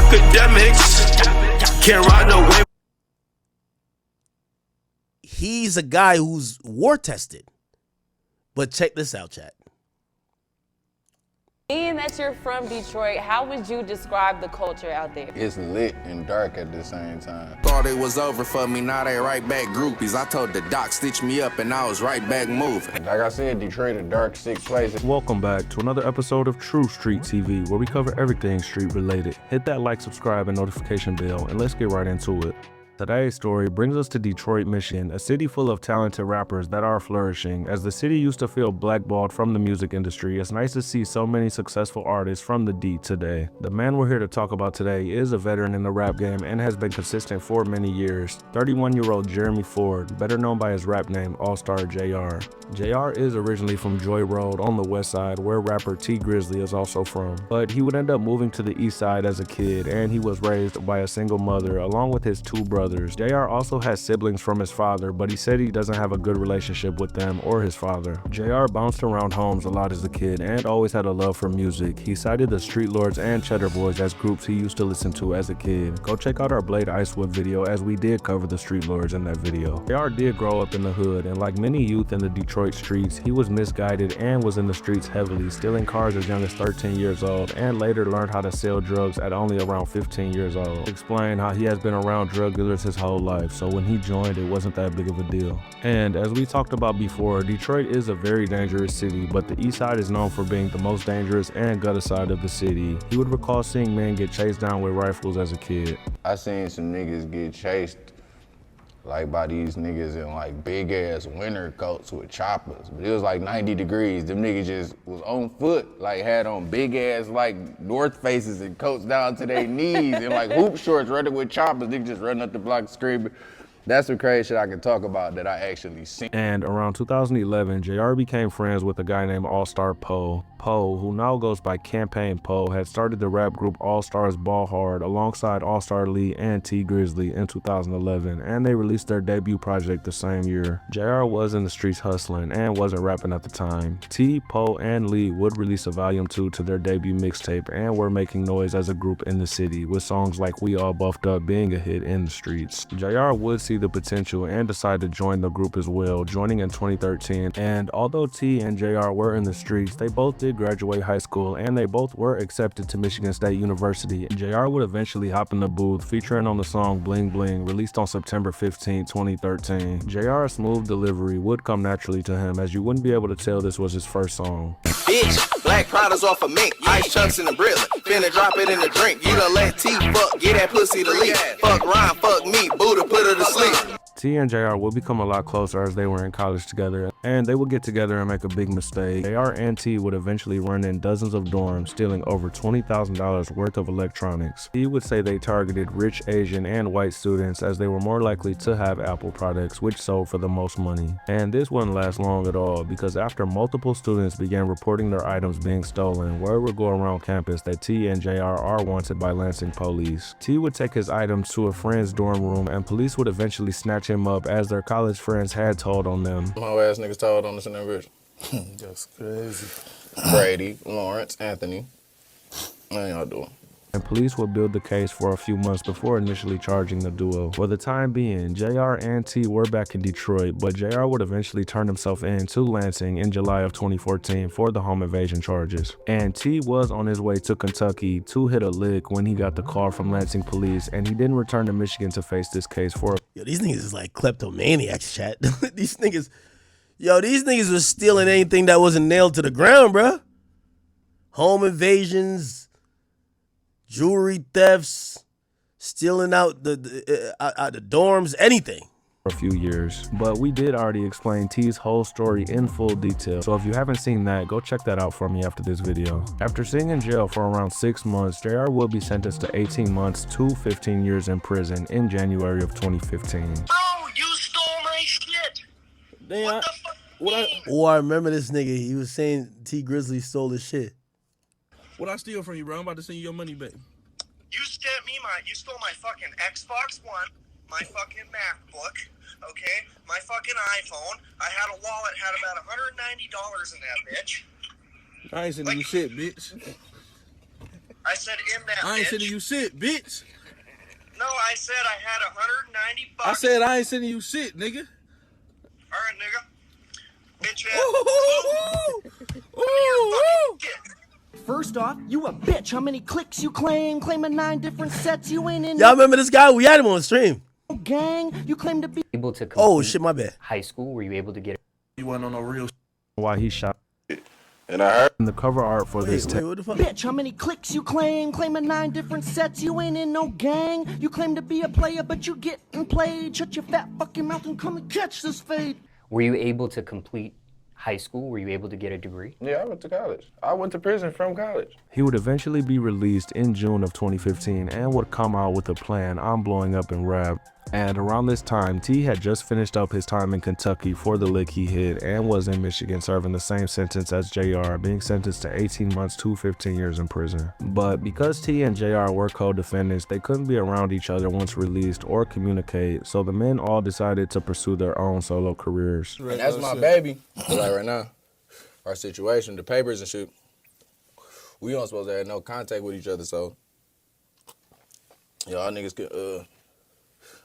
Akademiks can't ride no wave. He's a guy who's war tested. But check this out, chat. Being that you're from Detroit, how would you describe the culture out there? It's lit and dark at the same time. Thought it was over for me, now they right back groupies. I told the doc stitch me up and I was right back moving. Like I said, Detroit a dark, sick place. Welcome back to another episode of True Street TV, where we cover everything street related. Hit that like, subscribe, and notification bell, and let's get right into it. Today's story brings us to Detroit, Michigan, a city full of talented rappers that are flourishing. As the city used to feel blackballed from the music industry, it's nice to see so many successful artists from the D today. The man we're here to talk about today is a veteran in the rap game and has been consistent for many years. 31-year-old Jeremy Ford, better known by his rap name Allstar JR. JR is originally from Joy Road on the west side, where rapper T Grizzley is also from. But he would end up moving to the east side as a kid, and he was raised by a single mother along with his two brothers. JR also has siblings from his father, but he said he doesn't have a good relationship with them or his father. JR bounced around homes a lot as a kid and always had a love for music. He cited the Street Lords and Cheddar Boys as groups he used to listen to as a kid. Go check out our Blade Icewood video, as we did cover the Street Lords in that video. JR did grow up in the hood, and like many youth in the Detroit streets, he was misguided and was in the streets heavily, stealing cars as young as 13 years old, and later learned how to sell drugs at only around 15 years old. Explain how he has been around drug dealers his whole life, so when he joined, it wasn't that big of a deal. And as we talked about before, Detroit is a very dangerous city, but the east side is known for being the most dangerous and gutter side of the city. He would recall seeing men get chased down with rifles as a kid. I seen some niggas get chased like by these niggas in like big ass winter coats with choppers, but it was like 90 degrees. Them niggas just was on foot, like had on big ass like North Faces and coats down to their knees and like hoop shorts running with choppers. Niggas just running up the block screaming. That's some crazy shit I can talk about that I actually seen. And around 2011, JR became friends with a guy named Allstar Poe. Poe, who now goes by Campaign Poe, had started the rap group Allstars Ball Hard alongside Allstar Lee and T Grizzley in 2011, and they released their debut project the same year. JR was in the streets hustling and wasn't rapping at the time. T, Poe, and Lee would release a volume 2 to their debut mixtape and were making noise as a group in the city, with songs like We All Buffed Up being a hit in the streets. JR would see the potential and decided to join the group as well, joining in 2013. And although T and JR were in the streets, they both did graduate high school, and they both were accepted to Michigan State University. JR would eventually hop in the booth, featuring on the song Bling Bling, released on September 15, 2013. JR's smooth delivery would come naturally to him, as you wouldn't be able to tell this was his first song. Bitch, black powders off a mink, ice chunks in the Brilliant. Finna drop it in the drink, you done let T fuck, get that pussy to leak. Fuck Ryan, fuck me, Buddha put her to sleep. T and JR would become a lot closer as they were in college together, and they would get together and make a big mistake. JR and T would eventually run in dozens of dorms, stealing over $20,000 worth of electronics. He would say they targeted rich Asian and white students, as they were more likely to have Apple products, which sold for the most money. And this wouldn't last long at all, because after multiple students began reporting their items being stolen, word would go around campus that T and JR are wanted by Lansing police. T would take his items to a friend's dorm room, and police would eventually snatch him up, as their college friends had told on them. My ass niggas told on us in that bitch. That's crazy. Brady, Lawrence, Anthony. How y'all doing? And police would build the case for a few months before initially charging the duo. For the time being, JR and T were back in Detroit, but JR would eventually turn himself in to Lansing in July of 2014 for the home invasion charges. And T was on his way to Kentucky to hit a lick when he got the call from Lansing police, and he didn't return to Michigan to face this case for. Yo, these niggas is like kleptomaniacs, chat. These niggas was stealing anything that wasn't nailed to the ground, bruh. Home invasions, jewelry thefts, stealing out the dorms, anything. A few years, but we did already explain T's whole story in full detail, so if you haven't seen that, go check that out for me after this video. After sitting in jail for around 6 months, JR will be sentenced to 18 months to 15 years in prison in January of 2015. Bro, you stole my shit. Damn, What the fuck? I remember this nigga. He was saying T Grizzley stole his shit. What I steal from you, bro? I'm about to send you your money back. You stole my fucking Xbox One, my fucking MacBook, okay? My fucking iPhone. I had a wallet, had about $190 in that bitch. I ain't sending you shit, bitch. I said in that I ain't bitch. sending you shit, bitch. No, I said I had 190 bucks. I said I ain't sending you shit, nigga. All right, nigga. Bitch ass. Ooh. First off, you a bitch. How many clicks you claiming 9 different sets. You ain't in Y'all remember this guy? We had him on stream. no gang. You claim to be able to complete Oh shit, my bad. high school? Were you able to get You wasn't on no real Why he shot. And I heard In the cover art for this Wait, what the fuck? bitch. How many clicks you claiming 9 different sets. You ain't in no gang. You claim to be a player, but you getting played. Shut your fat fucking mouth and come and catch this fade. Were you able to complete high school? Were you able to get a degree? Yeah, I went to college. I went to prison from college. He would eventually be released in June of 2015 and would come out with a plan, I'm blowing up in rap. And around this time, T had just finished up his time in Kentucky for the lick he hit and was in Michigan serving the same sentence as JR, being sentenced to 18 months to 15 years in prison. But because T and JR were co-defendants, they couldn't be around each other once released or communicate, so the men all decided to pursue their own solo careers. And that's my baby. But like right now, our situation, the papers and shit, we don't supposed to have no contact with each other, so y'all niggas can,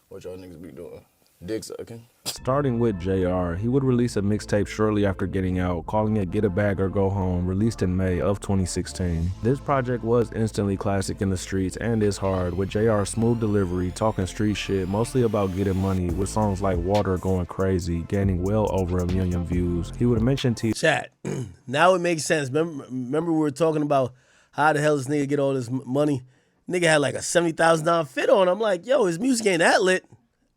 what y'all niggas be doing? Dick sucking. Starting with JR, he would release a mixtape shortly after getting out, calling it Get a Bag or Go Home, released in May of 2016. This project was instantly classic in the streets and is hard, with JR's smooth delivery, talking street shit, mostly about getting money, with songs like Water going crazy, gaining well over 1 million views. He would mention T. Chat. Now it makes sense. Remember we were talking about how the hell this nigga get all this money? Nigga had like a $70,000 fit on. I'm like, yo, his music ain't that lit.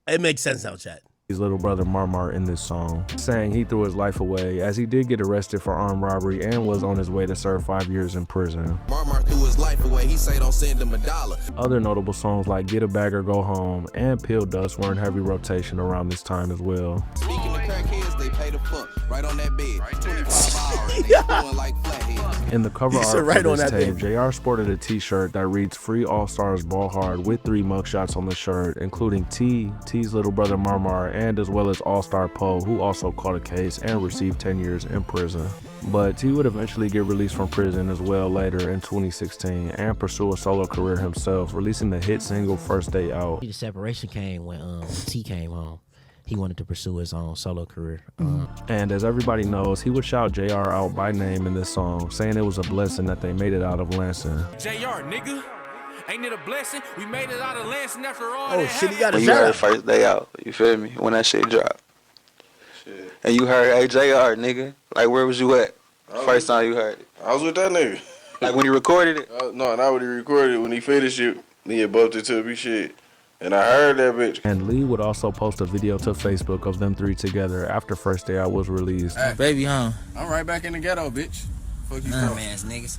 It makes sense now, chat. His little brother Marmar in this song, saying he threw his life away as he did get arrested for armed robbery and was on his way to serve 5 years in prison. Marmar threw his life away. He say don't send him $1. Other notable songs like Get a Bag or Go Home and Pill Dust were in heavy rotation around this time as well. Speaking of crackheads, they pay the fuck right on that bed. 25 hours. They doing like flatheads. In the cover art right for on this that tape, bed. JR sported a t-shirt that reads Free Allstars Ball Hard with 3 mugshots on the shirt, including T's little brother Marmar, and as well as All-Star Poe, who also caught a case and received 10 years in prison. But T would eventually get released from prison as well later in 2016 and pursue a solo career himself, releasing the hit single First Day Out. The separation came when T came home. He wanted to pursue his own solo career. And as everybody knows, he would shout JR out by name in this song, saying it was a blessing that they made it out of Lansing. JR, nigga. Ain't it a blessing? We made it out of Lansing after all Oh that shit, he got a When you heard shout. First Day Out, you feel me? When that shit dropped. Shit. And you heard, hey, JR, nigga. Like, where was you at? First time you heard it. I was with that nigga. Like, when you recorded it? No, not when he recorded it. When he finished it, he had bumped it to me shit. And I heard that bitch. And Lee would also post a video to Facebook of them 3 together after First Day Out was released. Hey, baby, huh? I'm right back in the ghetto, bitch. Fuck you, Ass niggas.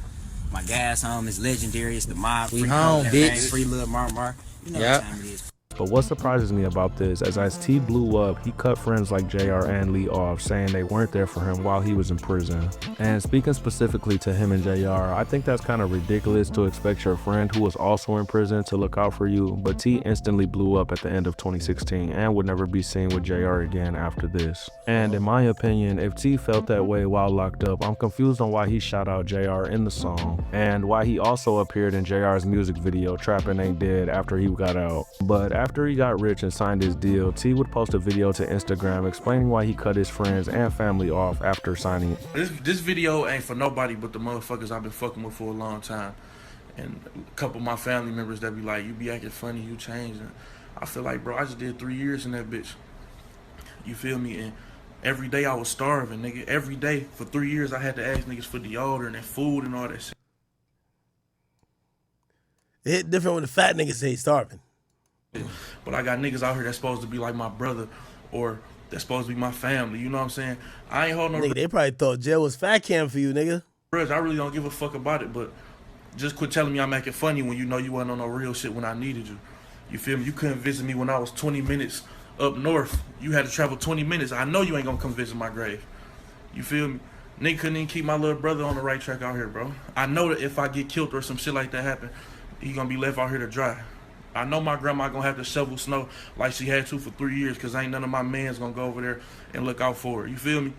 My gas home is legendary. It's the mob. We home, bitch. Free little Marmar. You know what time it is. But what surprises me about this is as T blew up, he cut friends like JR and Lee off, saying they weren't there for him while he was in prison. And speaking specifically to him and JR, I think that's kind of ridiculous to expect your friend who was also in prison to look out for you, but T instantly blew up at the end of 2016 and would never be seen with JR again after this. And in my opinion, if T felt that way while locked up, I'm confused on why he shout out JR in the song, and why he also appeared in JR's music video, Trappin' Ain't Dead, after he got out. But after he got rich and signed his deal, T would post a video to Instagram explaining why he cut his friends and family off after signing. This video ain't for nobody but the motherfuckers I've been fucking with for a long time. And a couple of my family members that be like, you be acting funny, you changed. And I feel like, bro, I just did 3 years in that bitch. You feel me? And every day I was starving, nigga. Every day for 3 years I had to ask niggas for deodorant and food and all that shit. It hit different when the fat niggas say he's starving. But I got niggas out here that's supposed to be like my brother or that's supposed to be my family, you know what I'm saying? I ain't holding no Nigga, they probably thought jail was fat camp for you, nigga. grudge. I really don't give a fuck about it, but just quit telling me I'm acting funny when you know you wasn't on no real shit when I needed you. You feel me? You couldn't visit me when I was 20 minutes up north. You had to travel 20 minutes. I know you ain't gonna come visit my grave. You feel me? Nigga couldn't even keep my little brother on the right track out here, bro. I know that if I get killed or some shit like that happen, he gonna be left out here to dry. I know my grandma gonna have to shovel snow like she had to for 3 years because ain't none of my mans gonna go over there and look out for her. You feel me?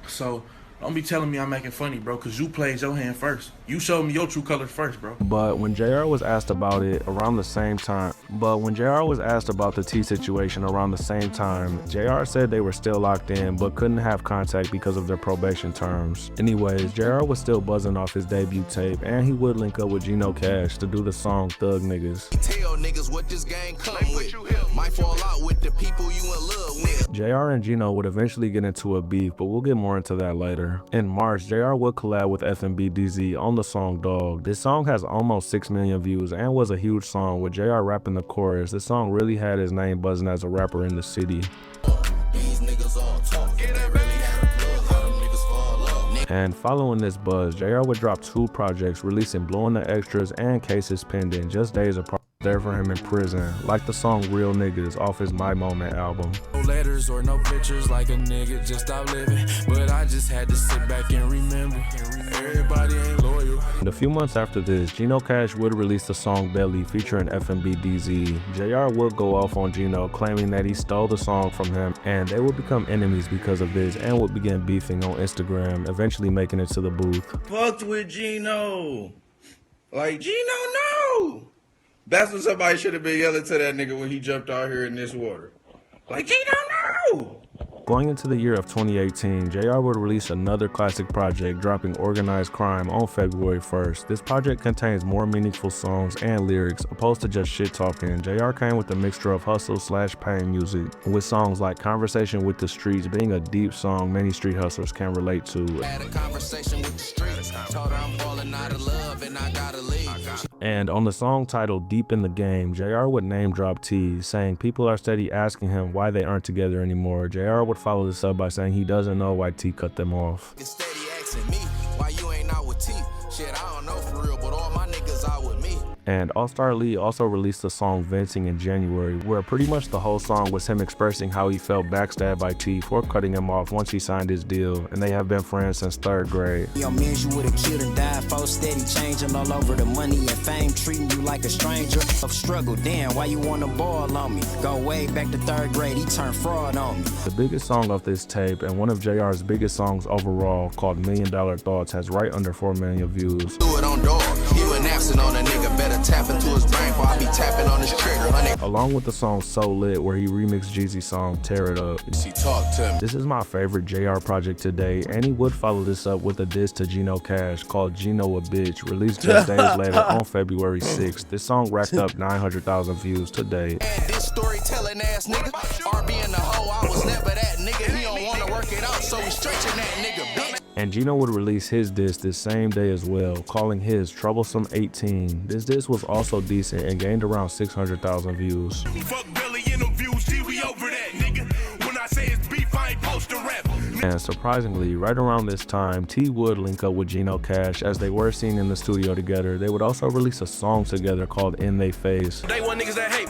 So Don't be telling me I'm acting funny, bro, because you played your hand first. You showed me your true colors first, bro. But when JR was asked about it around the same time, the T situation around the same time, JR said they were still locked in but couldn't have contact because of their probation terms. Anyways, JR was still buzzing off his debut tape, and he would link up with Gino Cash to do the song Thug Niggas. Tell niggas what this gang come with. Might fall out with the people you in love with. JR and Gino would eventually get into a beef, but we'll get more into that later. In March, JR would collab with FMB DZ on the song Dog. This song has almost 6 million views and was a huge song with JR rapping the chorus. This song really had his name buzzing as a rapper in the city. And following this buzz, JR would drop 2 projects releasing Blowing the Extras and Cases Pending just days apart. There for him in prison, like the song Real Niggas off his My Moment album. No letters or no pictures, like a nigga just stopped living. But I just had to sit back and remember, everybody ain't loyal. And a few months after this, Gino Cash would release the song Belly featuring FMB DZ. JR would go off on Gino, claiming that he stole the song from him, and they would become enemies because of this and would begin beefing on Instagram, eventually making it to the booth. Fucked with Gino. Like, Gino, no! That's what somebody should have been yelling to that nigga when he jumped out here in this water. Like, Gino, no! Going into the year of 2018, JR would release another classic project, dropping Organized Crime on February 1st. This project contains more meaningful songs and lyrics, opposed to just shit talking. JR came with a mixture of hustle/pain music, with songs like Conversation with the Streets being a deep song many street hustlers can relate to. Had a conversation with the streets, told her I'm falling out of love and I gotta leave. And on the song titled Deep in the Game, JR would name drop T, saying people are steady asking him why they aren't together anymore. JR would follow this up by saying he doesn't know why T cut them off. Steady asking me why you ain't out with T. Shit, I don't know for real, but all my niggas out with me. And Allstar Lee also released the song Venting in January, where pretty much the whole song was him expressing how he felt backstabbed by T for cutting him off once he signed his deal, and they have been friends since 3rd grade. Your means you would've killed and died for, steady changing all over the money and fame, treating you like a stranger. Of struggle, damn, why you wanna ball on me? Go way back to 3rd grade, he turned fraud on me. The biggest song off this tape, and one of JR's biggest songs overall, called $1 Million Thoughts, has right under 4 million views. Do it on dog. You an absent on a nigga, better tap into his brain before I be tapping on his trigger, honey. Along with the song So Lit, where he remixed Jeezy's song Tear It Up. She talked to me. This is my favorite JR project to date, and he would follow this up with a diss to Gino Cash called Gino a Bitch, released just days later on February 6th. This song racked up 900,000 views to date. This storytelling ass nigga, RB in the hoe, I was never that nigga. He don't wanna work it out, so we stretching that nigga, bitch. And Gino would release his diss this same day as well, calling his Troublesome 18. This diss was also decent and gained around 600,000 views. Fuck Billy in them views, G, we over that, nigga. When I say it's beef, I ain't post a rap. And surprisingly, right around this time, T would link up with Gino Cash as they were seen in the studio together. They would also release a song together called In They Face. They want niggas that hate,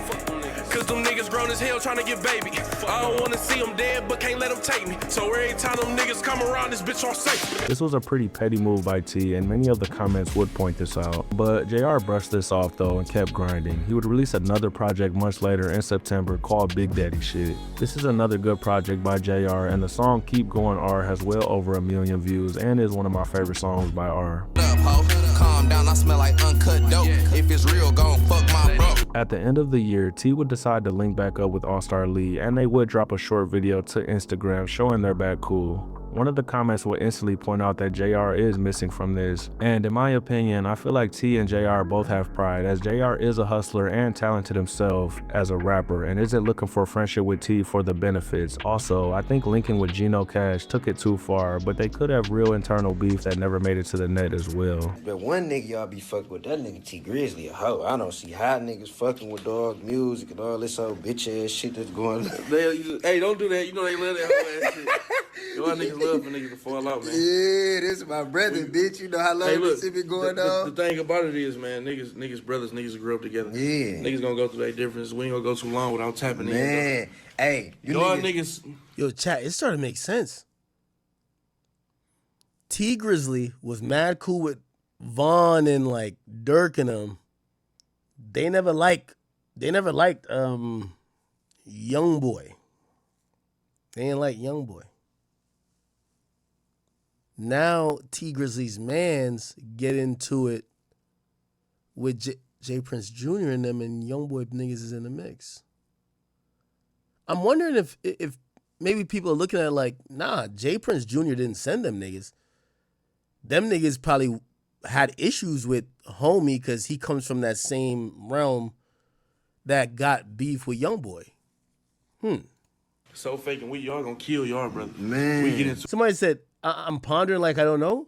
cause them niggas grown as hell trying to get baby. I don't wanna see them dead, but can't let them take me. So every time them niggas come around, this bitch on safe. This was a pretty petty move by T, and many of the comments would point this out. But JR brushed this off though and kept grinding. He would release another project much later in September called Big Daddy Shit. This is another good project by JR, and the song Keep Going R has well over 1 million views and is one of my favorite songs by R. Calm down, I smell like uncut dope. If it's real, gon' fuck my bro. At the end of the year, T would decide to link back up with Allstar Lee, and they would drop a short video to Instagram showing they're back cool. One of the comments would instantly point out that JR is missing from this, and in my opinion, I feel like T and JR both have pride, as JR is a hustler and talented himself as a rapper and isn't looking for friendship with T for the benefits. Also, I think linking with Gino Cash took it too far, but they could have real internal beef that never made it to the net as well. But one nigga y'all be fucking with, that nigga T Grizzly a hoe. I don't see how niggas fucking with dog music and all this old bitch ass shit that's going on. Hey, don't do that. You know they love that whole ass shit. Y'all niggas love for niggas to fall out, man. Yeah, this is my brother, bitch. You know how long this shit been going on? The thing about it is, man, niggas brothers, niggas grew up together. Yeah. Niggas gonna go through their difference. We ain't gonna go too long without tapping in. Man, hey, you y'all niggas. Yo, chat, it's starting to make sense. T Grizzly was mad cool with Vaughn and like Dirk and them. They never liked YoungBoy. They didn't like YoungBoy. now T Grizzly's mans get into it with J Prince Jr. and them, and YoungBoy niggas is in the mix. I'm wondering if maybe people are looking at it like, nah, J Prince Jr. didn't send them niggas. Them niggas probably had issues with Homie because he comes from that same realm that got beef with YoungBoy. So fake and we y'all gonna kill y'all, brother. Man. We get into Somebody said, I'm pondering like I don't know.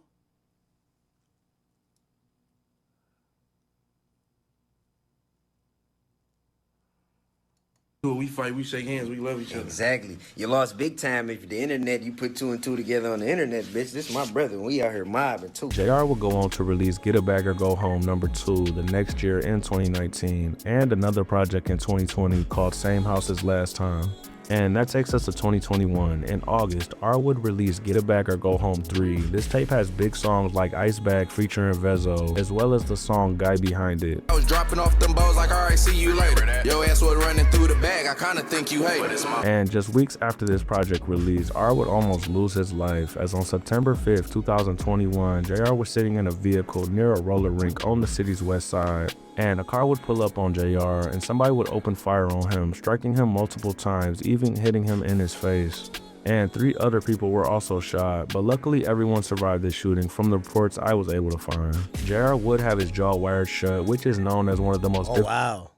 we fight, we shake hands, we love each other. Exactly. You lost big time if the internet, you put 2 and 2 together on the internet, bitch. This is my brother. We out here mobbing too. JR will go on to release Get a Bag or Go Home #2 the next year in 2019, and another project in 2020 called Same House as Last Time. And that takes us to 2021. In August, R would release Get a Bag or Go Home 3. This tape has big songs like Ice Bag featuring Vezo, as well as the song Guy Behind It. I was dropping off them balls like, alright, see you later. Your ass was running through the bag, I kinda think you hate it. And just weeks after this project release, R would almost lose his life, as on September 5th, 2021, JR was sitting in a vehicle near a roller rink on the city's west side. And a car would pull up on JR and somebody would open fire on him, striking him multiple times, even hitting him in his face. And 3 other people were also shot, but luckily everyone survived this shooting from the reports I was able to find. JR would have his jaw wired shut, which is known as one of the most difficult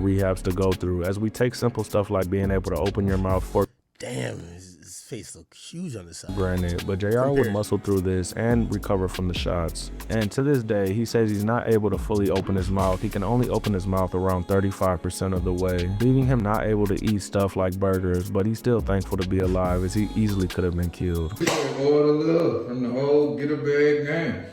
rehabs to go through, as we take simple stuff like being able to open your mouth for Damn, his face looked huge on the side. granted, but JR would muscle through this and recover from the shots. And to this day, he says he's not able to fully open his mouth. He can only open his mouth around 35% of the way, leaving him not able to eat stuff like burgers, but he's still thankful to be alive, as he easily could have been killed. All the love from the whole Get a Bag gang.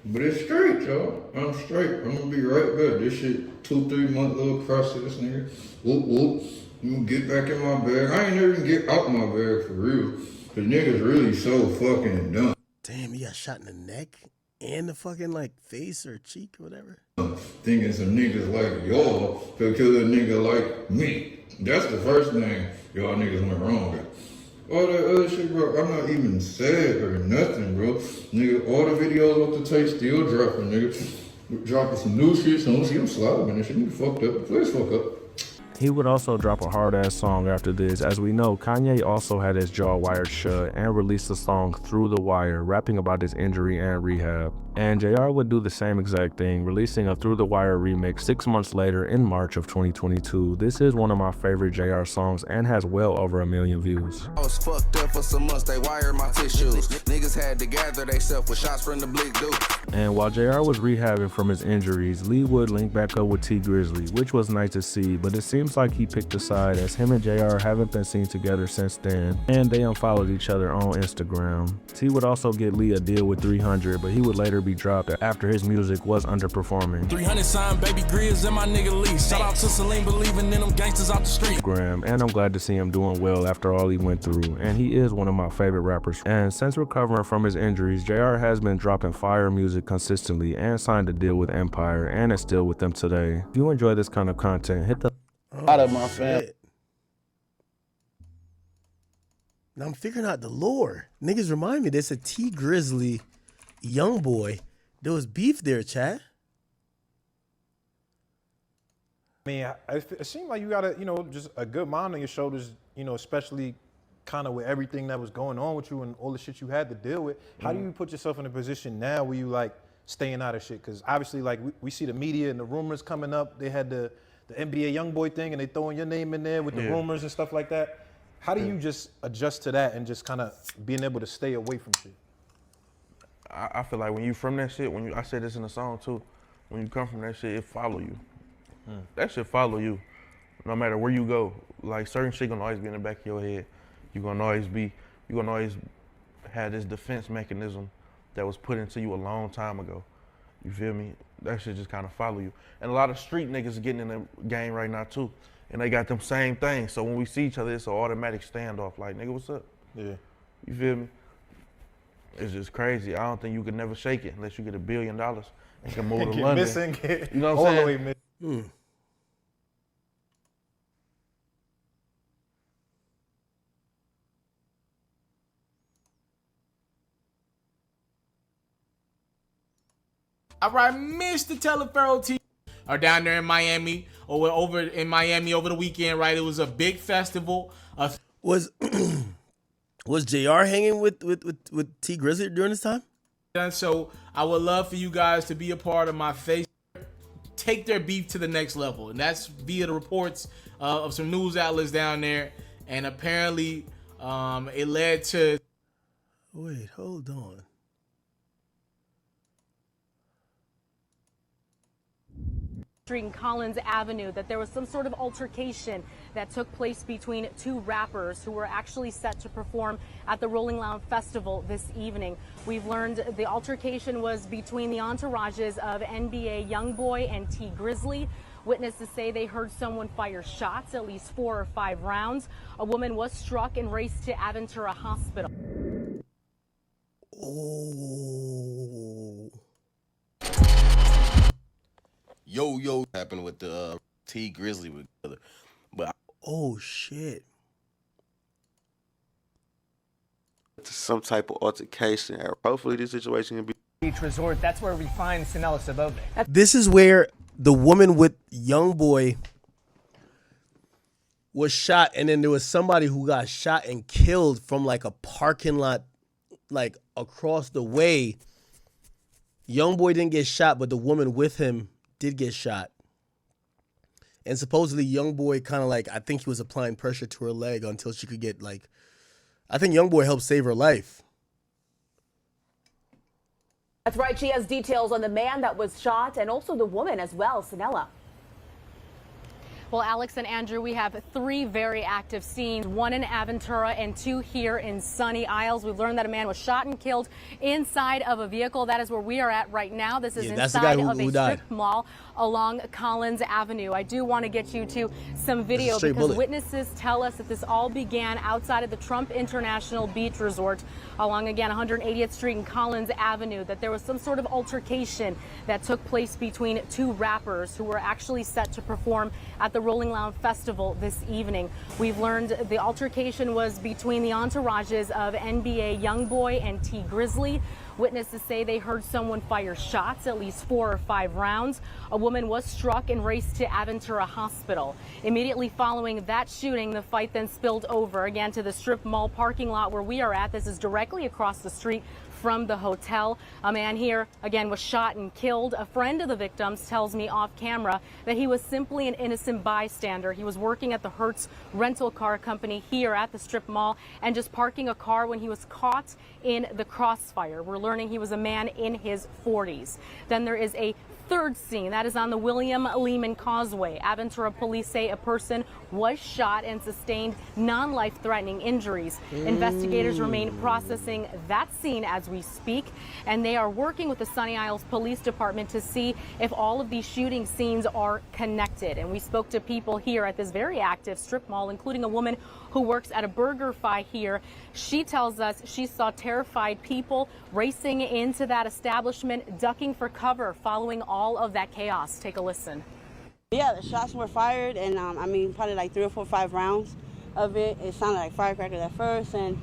But it's straight, y'all. I'm straight. I'm gonna be right back. This shit 2-3 month little process, nigga. Whoop whoop. I'm gonna get back in my bag. I ain't never even get out my bag for real. The niggas really so fucking dumb. Damn, he got shot in the neck and the fucking like face or cheek or whatever. Thinking some niggas like y'all could kill a nigga like me. That's the first thing y'all niggas went wrong with. All that other shit, bro, I'm not even sad or nothing, bro. Nigga, all the videos off the tape still dropping, nigga. Dropping some new shit, so I'm slobbing and shit. Nigga fucked up. Please fuck up. He would also drop a hard-ass song after this. As we know, Kanye also had his jaw wired shut and released the song Through the Wire, rapping about his injury and rehab. And JR would do the same exact thing, releasing a Through the Wire remix 6 months later in March of 2022. This is one of my favorite JR songs and has well over 1 million views. I was fucked up for some months, they wired my tissues. Niggas had to gather theyself with shots from the blick dude. And while JR was rehabbing from his injuries, Lee would link back up with T Grizzley, which was nice to see, but it seems like he picked a side, as him and JR haven't been seen together since then, and they unfollowed each other on Instagram. T would also get Lee a deal with 300, but he would later be dropped after his music was underperforming. 300 signed baby Grizz and my nigga Lee. Shout out to Celine believing in them gangsters out the street. And I'm glad to see him doing well after all he went through, and he is one of my favorite rappers. And since recovering from his injuries, JR has been dropping fire music consistently and signed a deal with Empire and is still with them today. If you enjoy this kind of content, hit the Out of my family. Now I'm figuring out the lore. Niggas remind me there's a T Grizzly YoungBoy. There was beef there, chat. I mean, it seemed like you got just a good mind on your shoulders, especially kind of with everything that was going on with you and all the shit you had to deal with. How do you put yourself in a position now where you like staying out of shit? Because obviously, like we see the media and the rumors coming up. They had the NBA YoungBoy thing and they throwing your name in there with the rumors and stuff like that. How do you just adjust to that and just kind of being able to stay away from shit? I feel like when you from that shit, I said this in the song too, when you come from that shit, it follow you. That shit follow you, no matter where you go. Like certain shit gonna always be in the back of your head. You gonna always have this defense mechanism that was put into you a long time ago. You feel me? That shit just kind of follow you. And a lot of street niggas are getting in the game right now too, and they got them same things. So when we see each other, it's an automatic standoff. Like, nigga, what's up? Yeah. You feel me? It's just crazy. I don't think you could never shake it unless you get $1 billion and can move to London. Missing, you know what I'm saying? The way missing. All right, Mr. Teleferro T are down there in Miami or over in Miami over the weekend, right? It was a big festival. Was JR hanging with T Grizzly during this time? So I would love for you guys to be a part of my face. Take their beef to the next level, and that's via the reports of some news outlets down there. And apparently, it led to. Wait, hold on. Street and Collins Avenue, that there was some sort of altercation that took place between two rappers who were actually set to perform at the Rolling Loud Festival this evening. We've learned the altercation was between the entourages of NBA YoungBoy and T Grizzley. Witnesses say they heard someone fire shots, at least 4 or 5 rounds. A woman was struck and raced to Aventura Hospital. Oh. Yo happened with the T Grizzly with the other, but oh shit. Some type of altercation. Hopefully this situation can be Beach Resort. That's where we find Sinella Sabove. This is where the woman with YoungBoy was shot, and then there was somebody who got shot and killed from like a parking lot, like across the way. YoungBoy didn't get shot, but the woman with him did get shot. And supposedly YoungBoy kind of like, I think he was applying pressure to her leg until she could get like, I think YoungBoy helped save her life. That's right. She has details on the man that was shot and also the woman as well, Sinella. Well, Alex and Andrew, we have 3 very active scenes, 1 in Aventura and 2 here in Sunny Isles. We've learned that a man was shot and killed inside of a vehicle. That is where we are at right now. This is inside of a strip mall along Collins Avenue. I do want to get you to some video because witnesses tell us that this all began outside of the Trump International Beach Resort along, again, 180th Street and Collins Avenue, that there was some sort of altercation that took place between 2 rappers who were actually set to perform at the Rolling Loud Festival this evening. We've learned the altercation was between the entourages of NBA YoungBoy and T Grizzley. Witnesses say they heard someone fire shots, at least 4 or 5 rounds. A woman was struck and raced to Aventura Hospital. Immediately following that shooting, the fight then spilled over again to the strip mall parking lot where we are at. This is directly across the street from the hotel. A man here, again, was shot and killed. A friend of the victims tells me off camera that he was simply an innocent bystander. He was working at the Hertz rental car company here at the strip mall and just parking a car when he was caught in the crossfire. We're learning he was a man in his 40s. Then there is a third scene that is on the William Lehman Causeway. Aventura police say a person was shot and sustained non-life-threatening injuries. Investigators remain processing that scene as we speak, and they are working with the Sunny Isles Police Department to see if all of these shooting scenes are connected. And we spoke to people here at this very active strip mall, including a woman who works at a BurgerFi here. She tells us she saw terrified people racing into that establishment, ducking for cover following all of that chaos. Take a listen. Yeah, the shots were fired, and I mean, probably like 3 or 4 or 5 rounds of it. It sounded like firecrackers at first, and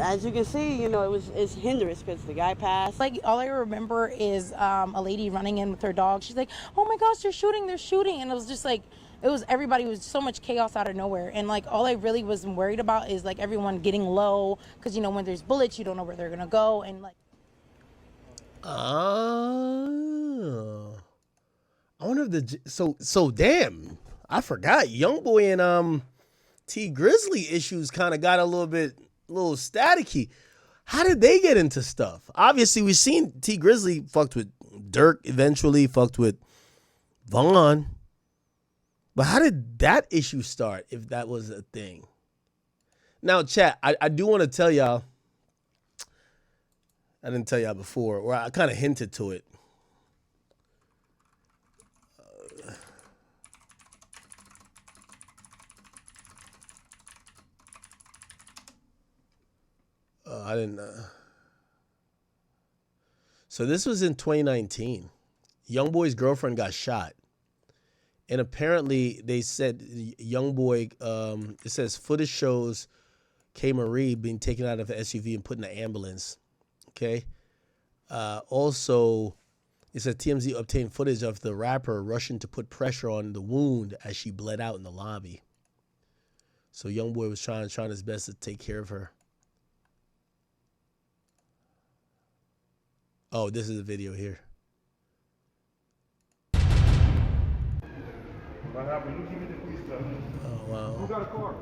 as you can see, you know, it's hindrance because the guy passed. Like, all I remember is a lady running in with her dog. She's like, "Oh my gosh, they're shooting!" And it was just like, everybody was so much chaos out of nowhere. And like, all I really was worried about is like everyone getting low, because you know, when there's bullets, you don't know where they're gonna go, and like. I wonder if so damn, I forgot. YoungBoy and T Grizzly issues kind of got a little staticky. How did they get into stuff? Obviously, we've seen T Grizzly fucked with Dirk, eventually fucked with Vaughn. But how did that issue start, if that was a thing? Now, chat, I do want to tell y'all, I didn't tell y'all before, or I kind of hinted to it. I didn't. So this was in 2019. YoungBoy's girlfriend got shot. And apparently they said YoungBoy, it says footage shows K. Marie being taken out of an SUV and put in an ambulance. Okay. Also, It said TMZ obtained footage of the rapper rushing to put pressure on the wound as she bled out in the lobby. So YoungBoy was trying his best to take care of her. Oh, this is the video here. What happened? You give me the police stuff. Oh, wow. Who got a car?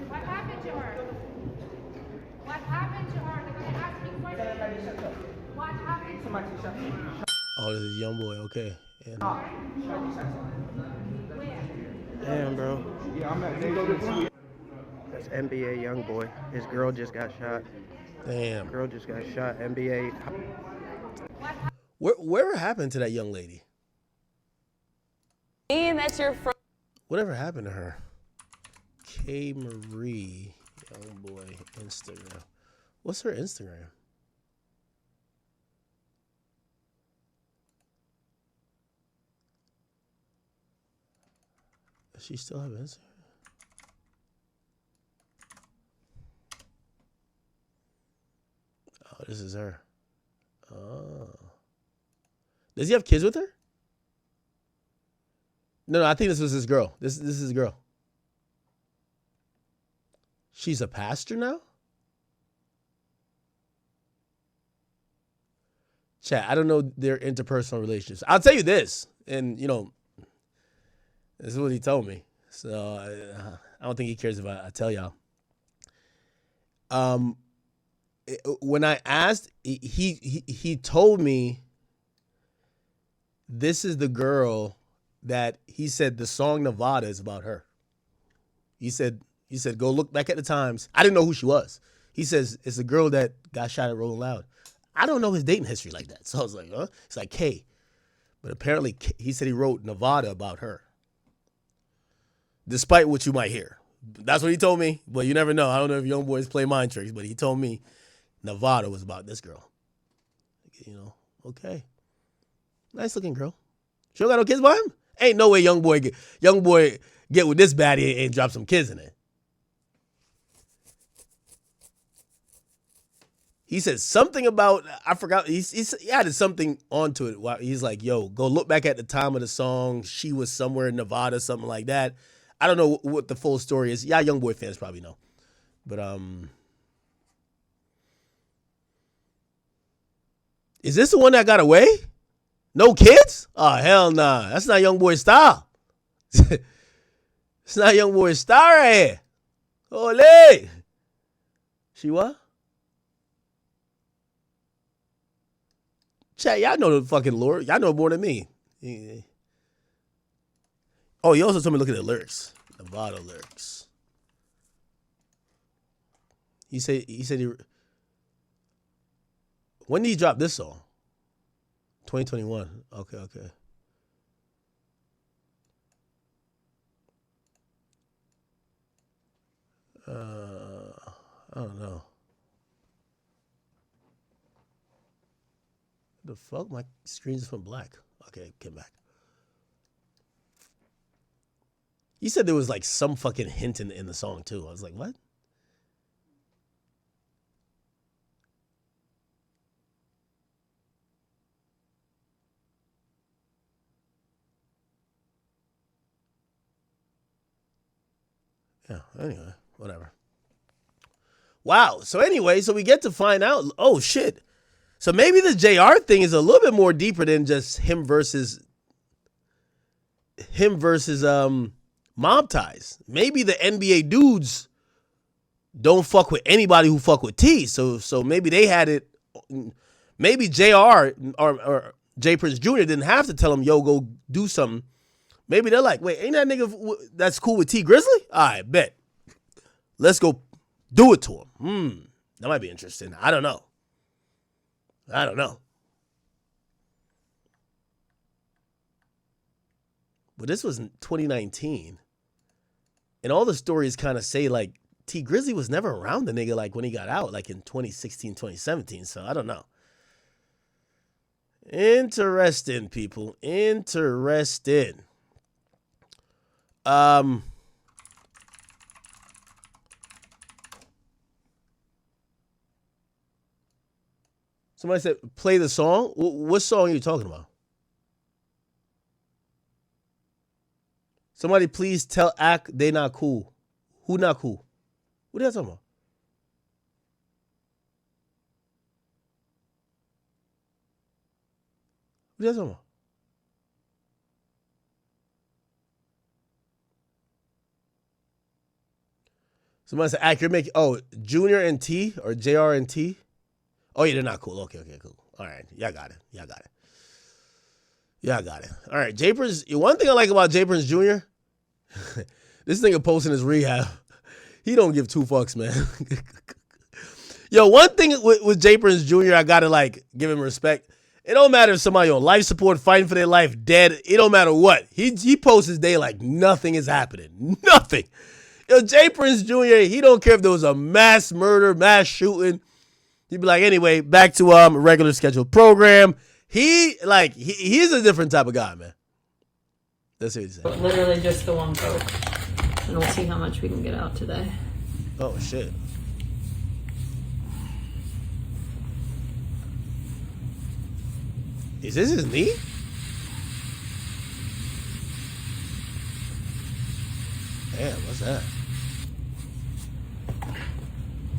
What happened to her? What happened to her? They're gonna ask me questions. What happened to her? Oh, this is YoungBoy. Okay. And Damn, bro. Yeah, I'm at That's NBA YoungBoy. His girl just got shot. Damn. Girl just got shot. NBA. Whatever happened to that young lady? And that's your friend. Whatever happened to her? K Marie, YoungBoy, Instagram. What's her Instagram? Does she still have Instagram? Oh, this is her. Oh. Does he have kids with her? No, I think this was his girl. This is his girl. She's a pastor now? Chat, I don't know their interpersonal relationships. I'll tell you this, and you know, this is what he told me. So I don't think he cares if I tell y'all. When I asked, he told me this is the girl that he said the song Nevada is about her. He said, go look back at the times. I didn't know who she was. He says, it's the girl that got shot at Rolling Loud. I don't know his dating history like that. So I was like, huh? It's like K. But apparently he said he wrote Nevada about her. Despite what you might hear. That's what he told me. But you never know. I don't know if young boys play mind tricks, but he told me Nevada was about this girl. You know, okay. Nice looking girl. She don't got no kids by him? Ain't no way young boy get with this baddie and drop some kids in it. He said something about, I forgot, he added something onto it. He's like, yo, go look back at the time of the song. She was somewhere in Nevada, something like that. I don't know what the full story is. Yeah, YoungBoy fans probably know. But, is this the one that got away? No kids? Oh, hell nah. That's not YoungBoy style. It's not YoungBoy style right here. Ole. She what? Chat, y'all know the fucking lore. Y'all know more than me. Yeah. Oh, he also told me to look at the lyrics. Nevada lyrics. He said when did he drop this song? 2021. Okay. I don't know. The fuck? My screen's from black. Okay, came back. He said there was like some fucking hint in the song too. I was like, what? Yeah, anyway, whatever. Wow. So anyway, so we get to find out, oh shit. So maybe the JR thing is a little bit more deeper than just him versus mob ties. Maybe the NBA dudes don't fuck with anybody who fuck with T. So maybe they had it. Maybe JR or J Prince Jr. didn't have to tell him, yo, go do something. Maybe they're like, wait, ain't that nigga that's cool with T Grizzly? All right, bet. Let's go do it to him. That might be interesting. I don't know. But this was in 2019. And all the stories kind of say like T Grizzly was never around the nigga like when he got out, like in 2016, 2017. So I don't know. Interesting, people. Interesting. Somebody said play the song. What song are you talking about? Somebody please tell Ak they not cool. Who not cool? What are you talking about? What are you talking about? Somebody said Ak, you're making Junior and T or JR and T. Oh yeah, they're not cool. Okay, cool. All right, y'all got it. All right, J Prince. One thing I like about J Prince Jr. This nigga posting his rehab. He don't give two fucks, man. Yo, one thing with J Prince Jr. I gotta like give him respect. It don't matter if somebody on life support, fighting for their life, dead. It don't matter what. He posts his day like nothing is happening. Nothing. Yo, J Prince Jr. He don't care if there was a mass murder, mass shooting. He'd be like, anyway, back to regular scheduled program. He's a different type of guy, man. That's what he said. Literally just the one Coke. And we'll see how much we can get out today. Oh, shit. Is this his knee? Damn, what's that?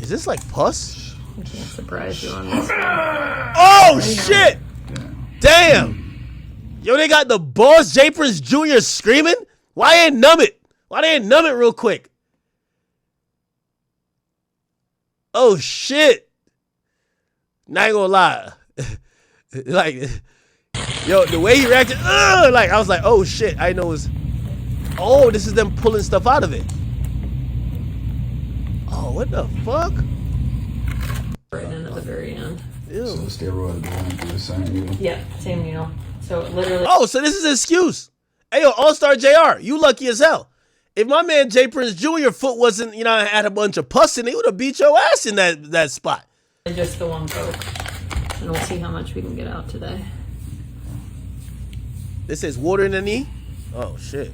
Is this like pus? I can't surprise you on this one. Oh, shit! Damn! Yo, they got the boss J Prince Jr. screaming? Why they ain't numb it? Why they ain't numb it real quick? Oh, shit! Not gonna lie. Like, yo, the way he reacted, like, I was like, oh, shit. I know it's... Oh, this is them pulling stuff out of it. Oh, what the fuck? Right in at the very end. Ew. So the steroid going through the same needle? Yeah, same needle. So literally. Oh, so this is an excuse. Hey, yo, Allstar JR, you lucky as hell. If my man J Prince Jr. foot wasn't, had a bunch of pus in it, he would have beat your ass in that spot. Just the one Coke. And we'll see how much we can get out today. This says water in the knee? Oh, shit.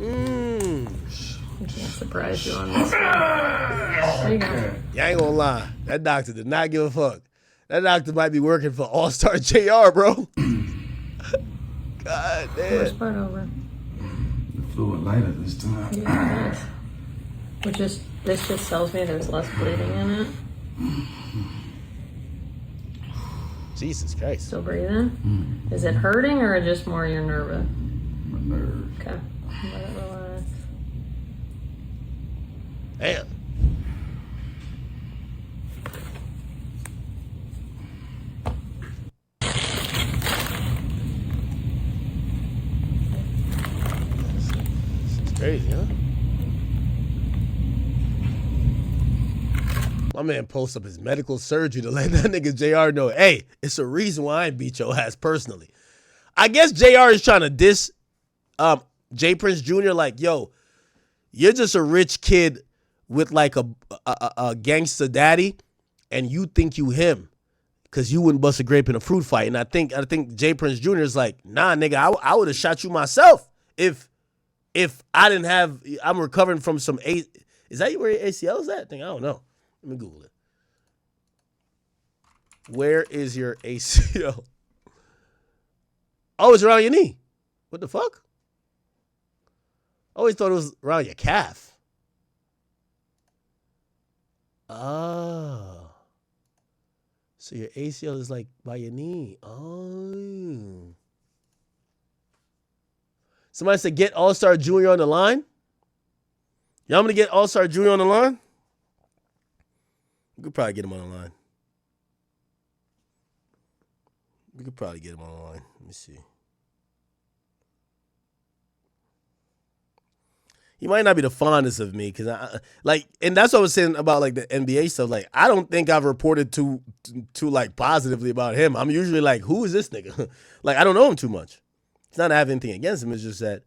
I can't surprise you on this one. There you go. Yeah, I ain't gonna lie. That doctor did not give a fuck. That doctor might be working for Allstar JR, bro. God damn. Worst part over. The fluid lighter this time. Yeah, it is. This just tells me there's less bleeding in it. Jesus Christ. Still breathing? Is it hurting or just more you're nervous? My nerves. Okay. Let it relax. Damn. This is crazy, huh? My man posts up his medical surgery to let that nigga JR know, hey, it's a reason why I beat your ass personally. I guess JR is trying to diss J Prince Jr. like, yo, you're just a rich kid with like a gangster daddy, and you think you him because you wouldn't bust a grape in a fruit fight. And I think J Prince Jr. is like, nah, nigga, I would have shot you myself if I didn't have. I'm recovering from some Is that where your ACL is at? I don't know. Let me Google it. Where is your ACL? Oh, it's around your knee. What the fuck? I always thought it was around your calf. Oh. So your ACL is like by your knee. Oh. Somebody said get Allstar Jr. on the line. Y'all want me to get Allstar Jr. on the line? We could probably get him on the line. We could probably get him on the line. Let me see. He might not be the fondest of me because and that's what I was saying about like the NBA stuff. Like, I don't think I've reported too like positively about him. I'm usually like, who is this nigga? Like, I don't know him too much. It's not having anything against him. It's just that.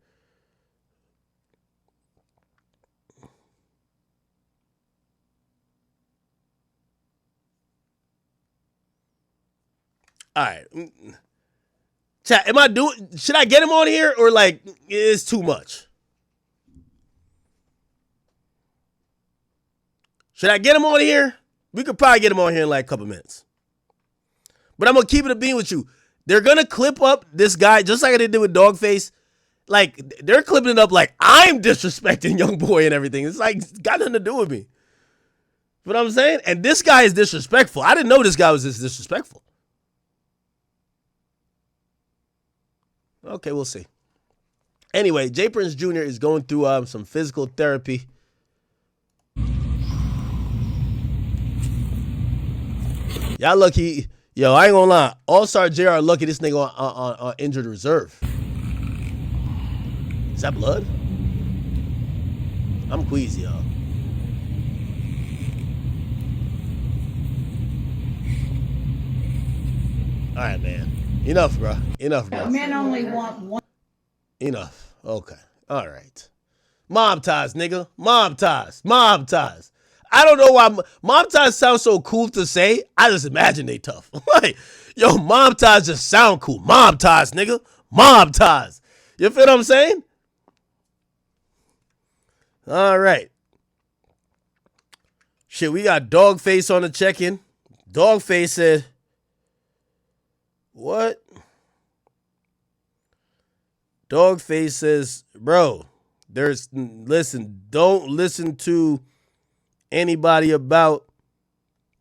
All right. Chat, should I get him on here or like it's too much? Should I get him on here? We could probably get him on here in like a couple minutes. But I'm going to keep it a bean with you. They're going to clip up this guy just like they did with Dogface. Like, they're clipping it up like I'm disrespecting YoungBoy and everything. It's like, it's got nothing to do with me. You know what I'm saying? And this guy is disrespectful. I didn't know this guy was this disrespectful. Okay, we'll see. Anyway, Jay Prince Jr. is going through some physical therapy. Y'all lucky. Yo, I ain't gonna lie. Allstar JR lucky this nigga on injured reserve. Is that blood? I'm queasy, y'all. All right, man. Enough, bro. Enough, bro. Men only want one. Enough. Okay. All right. Mob ties, nigga. Mob ties. Mob ties. I don't know why mob ties sound so cool to say. I just imagine they tough. Like, yo, mob ties just sound cool. Mob ties, nigga. Mob ties. You feel what I'm saying? All right. Shit, we got Dogface on the check-in. Dogface said, what? Dogface says, bro, don't listen to anybody about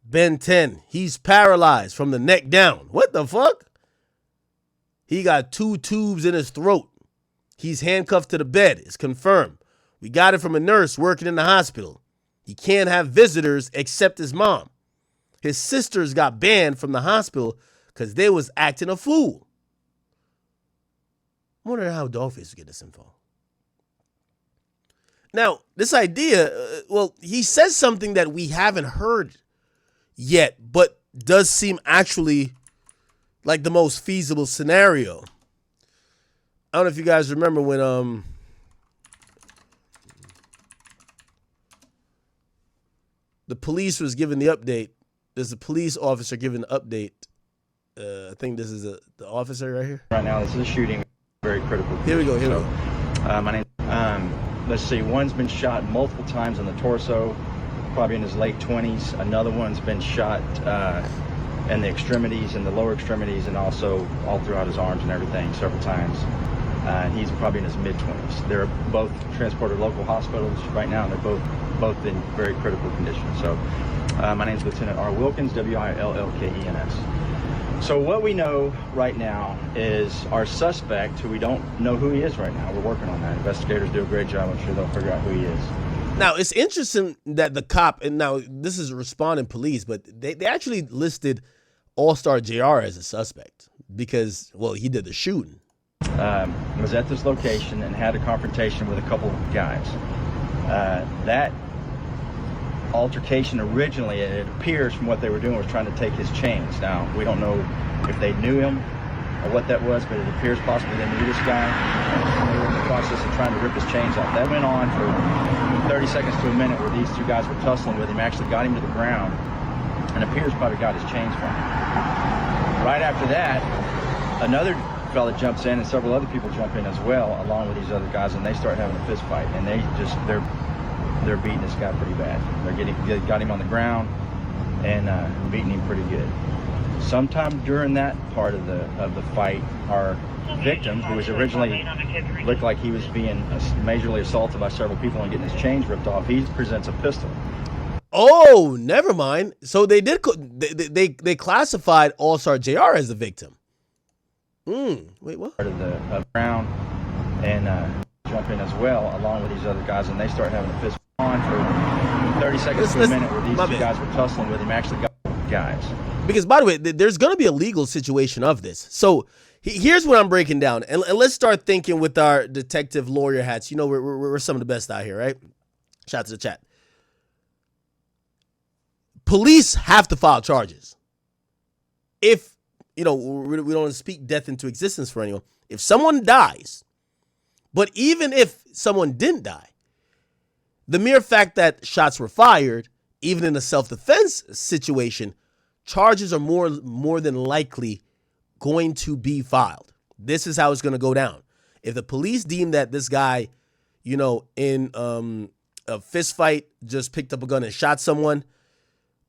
Ben 10. He's paralyzed from the neck down. What the fuck? He got 2 tubes in his throat. He's handcuffed to the bed. It's confirmed. We got it from a nurse working in the hospital. He can't have visitors except his mom. His sisters got banned from the hospital because they was acting a fool. I wonder how Dogface would get this info. Now, this idea, well, he says something that we haven't heard yet, but does seem actually like the most feasible scenario. I don't know if you guys remember when the police was given the update. There's a police officer giving the update. I think this is the officer right here. Right now, this is a shooting. Very critical. Here we go. Here we go. My name. Let's see. One's been shot multiple times on the torso, probably in his late 20s. Another one's been shot in the extremities, in the lower extremities, and also all throughout his arms and everything several times. He's probably in his mid-20s. They're both transported to local hospitals right now, and they're both in very critical condition. So, my name is Lieutenant R. Wilkins, Willkens. So what we know right now is our suspect, who we don't know who he is right now. We're working on that. Investigators do a great job. I'm sure they'll figure out who he is. Now, it's interesting that the cop, and now this is responding police, but they actually listed Allstar JR as a suspect because, well, he did the shooting. Was at this location and had a confrontation with a couple of guys. That altercation originally, it appears from what they were doing, was trying to take his chains. Now, we don't know if they knew him or what that was, but it appears possibly they knew this guy. They were in the process of trying to rip his chains off. That went on for 30 seconds to a minute where these two guys were tussling with him, actually got him to the ground, and appears probably got his chains from him. Right after that, another fella jumps in and several other people jump in as well, along with these other guys, and they start having a fist fight, and they're beating this guy pretty bad. They got him on the ground and beating him pretty good. Sometime during that part of the fight, our victim, who was originally looked like he was being majorly assaulted by several people and getting his chains ripped off, he presents a pistol. Oh, never mind. So they they classified Allstar JR as the victim. Wait, what? Part of the ground and jump in as well, along with these other guys, and they start having a fist on for 30 seconds to a minute where these two guys were tussling with him, actually got guys. Because, by the way, there's going to be a legal situation of this. So here's what I'm breaking down. And let's start thinking with our detective lawyer hats. You know, we're some of the best out here, right? Shout out to the chat. Police have to file charges. If, you know, we don't speak death into existence for anyone. If someone dies, but even if someone didn't die, the mere fact that shots were fired, even in a self-defense situation, charges are more than likely going to be filed. this is how it's going to go down. If the police deem that this guy, you know, in a fist fight just picked up a gun and shot someone,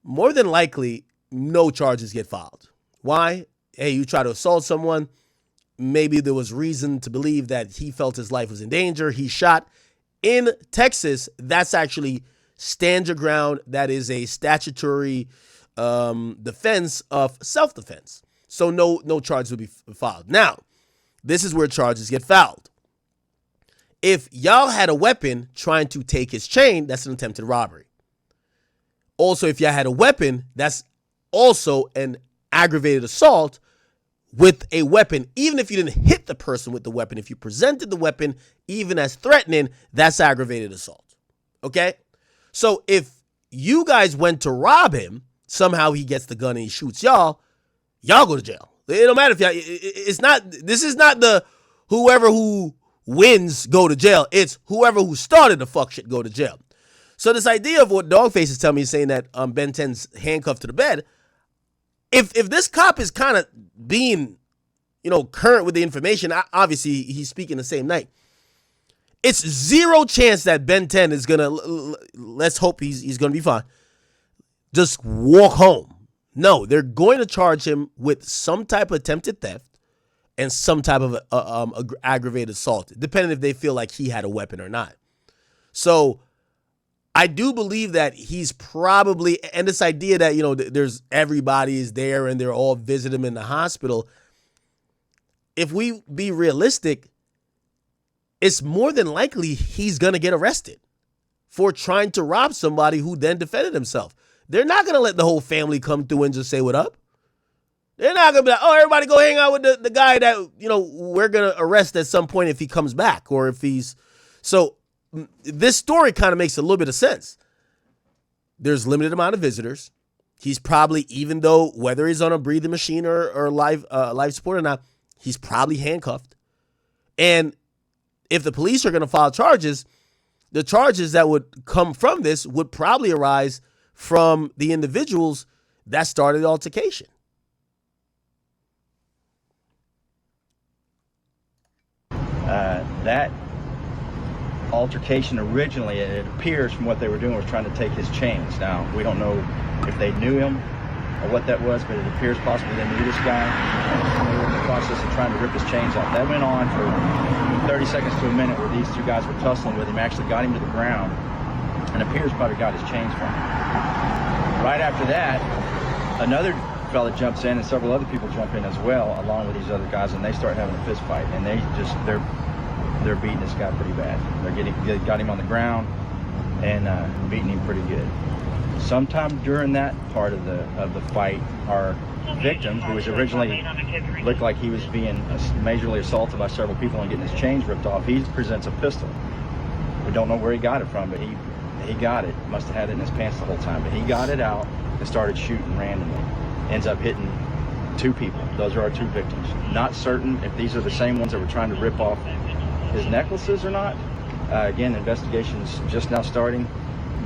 more than likely, no charges get filed. Why? Hey, you try to assault someone. Maybe there was reason to believe that he felt his life was in danger. He shot. In Texas, that's actually stand your ground. That is a statutory defense of self-defense. So no charges will be filed. Now, this is where charges get filed. If y'all had a weapon trying to take his chain, that's an attempted robbery. Also, if y'all had a weapon, that's also an aggravated assault with a weapon. Even if you didn't hit the person with the weapon, if you presented the weapon even as threatening, that's aggravated assault. Okay? So if you guys went to rob him, somehow he gets the gun and he shoots y'all go to jail. It don't matter if y'all, this is not the whoever who wins go to jail. It's whoever who started the fuck shit go to jail. So this idea of what Dogface is telling me, saying that Ben 10's handcuffed to the bed, if this cop is kind of being, you know, current with the information, obviously he's speaking the same night. It's zero chance that Ben 10 is gonna, let's hope he's gonna be fine, just walk home. No, they're going to charge him with some type of attempted theft and some type of aggravated assault, depending if they feel like he had a weapon or not. So I do believe that he's probably, and this idea that, you know, there's everybody is there and they're all visit him in the hospital. If we be realistic, it's more than likely he's going to get arrested for trying to rob somebody who then defended himself. They're not going to let the whole family come through and just say what up. They're not going to be like, oh, everybody go hang out with the guy that, you know, we're going to arrest at some point if he comes back or if he's. So this story kind of makes a little bit of sense. There's limited amount of visitors. He's probably, even though whether he's on a breathing machine or life support or not, he's probably handcuffed. And if the police are going to file charges, the charges that would come from this would probably arise from the individuals that started the altercation. That altercation originally, it appears from what they were doing, was trying to take his chains. Now, we don't know if they knew him or what that was, but it appears possibly they knew this guy. They were in the process of trying to rip his chains off. That went on for 30 seconds to a minute where these two guys were tussling with him, actually got him to the ground, and appears probably got his chains from him. Right after that, another fella jumps in and several other people jump in as well, along with these other guys, and they start having a fist fight, and they're beating this guy pretty bad. They got him on the ground and beating him pretty good. Sometime during that part of the fight, our victim, who was originally looked like he was being majorly assaulted by several people and getting his chains ripped off, he presents a pistol. We don't know where he got it from, but he got it. Must have had it in his pants the whole time, but he got it out and started shooting randomly. Ends up hitting two people. Those are our two victims. Not certain if these are the same ones that were trying to rip off his necklaces or not. Again, investigation's just now starting,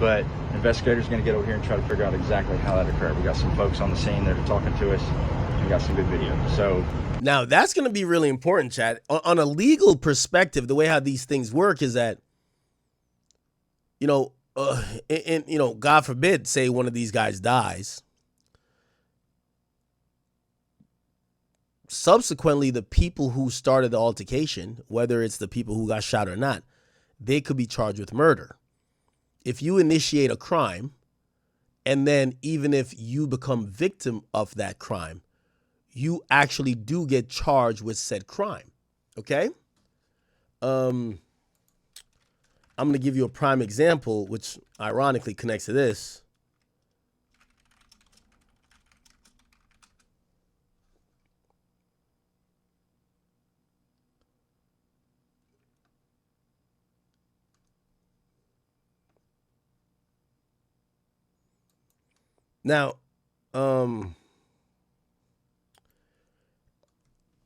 but investigators are going to get over here and try to figure out exactly how that occurred. We got some folks on the scene that are talking to us. We got some good video. So now that's going to be really important, Chad. On a legal perspective, the way how these things work is that, you know, God forbid, say one of these guys dies. Subsequently, the people who started the altercation, whether it's the people who got shot or not, they could be charged with murder. If you initiate a crime, and then even if you become victim of that crime, you actually do get charged with said crime. Okay? I'm going to give you a prime example, which ironically connects to this. Now, NBA